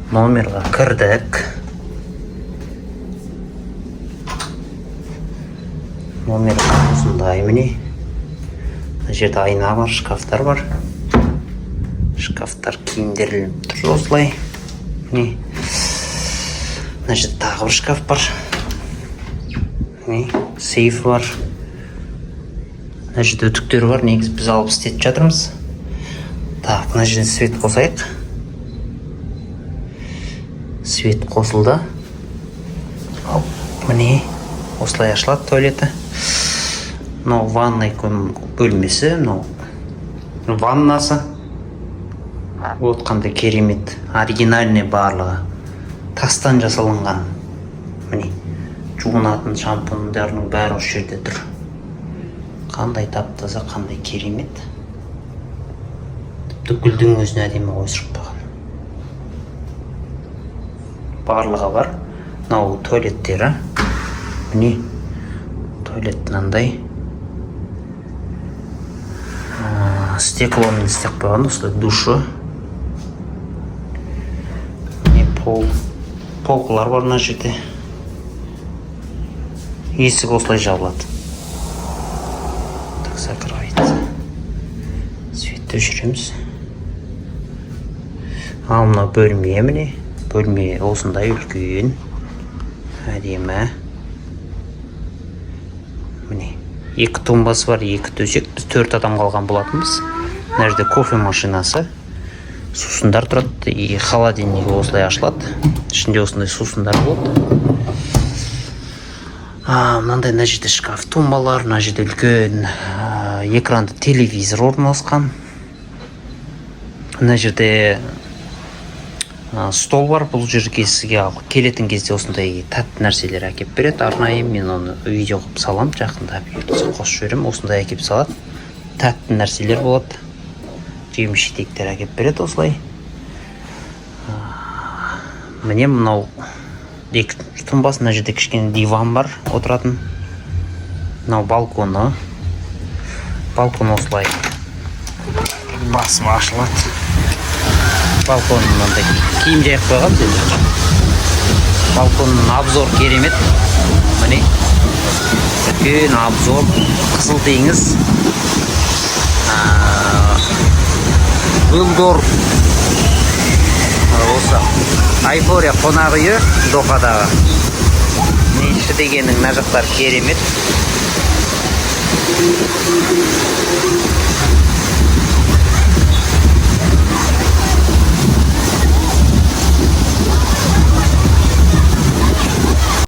Номерға кірдік. Номерға осындай міне. Мына жерде айна бар, шкафтар бар. Шкафтар киімдер ілініп тұр осылай. Міне. Мына жерде тағы бір шкаф бар. Міне, сейф бар. Мына жерде үтіктер бар, негізі біз алып істетіп жатырмыз. Так, мына жерден свет қосайық. Свет қосылды. Міне, осылай ашылады туалеті. Мынау ванной бөлмесі, мынау ваннасы. Вот қандай керемет, оригинальный барлығы. Тастан жасалынған. Міне, жуынатын шампуньдардың бәрі осы жерде тұр. Қандай тап-таза, қандай керемет. Тіпті гүлдің өзіне әдемі қойсырып қойған. Барлығы бар. Мынау туалеттері. Міне, туалет мынандай. Стекломен істеп қойған, осылай душы. Міне, полкалар бар мына жерде. Есік осылай жабылады. Так, закрывается. Светті өшіреміз. Ал мына бөлме міне. Бөлме осындай үлкен. Әдемі. Міне. 2 тумбасы бар, 2 төсек. Біз 4 адам қалған болатынбыз. Мына жерде кофе машинасы. Сусындар тұрады. И холодильник осылай ашылады. Ішінде осындай сусындар болады. Мынандай мына жерде шкаф тумбалар, мына жерде үлкен экранды телевизор орналасқан. Мына жерде стол бар. Бұл жерге сізге келетін кезде осындай тәтті нәрселер әкеп береді. Арнайы мен оны видео қылып салам, жақында қосып жіберем. Осындай әкеп салады. Тәтті нәрселер болады. Жеміс-жидектер әкеп береді осылай. Міне мынау 2 тумбасы, мына жерде кішкене диван бар, отыратын. Мынау балконы. Балкон осылай басып ашылады. Балкон мынандай киім жайып қойған сендер. Балконның обзор керемет. Міне. Үлкен обзор. Қызыл теңіз. Гүлдор. Осы Айфория қонақ үйі Дохадағы. Неші дегеннің мына жақтар керемет.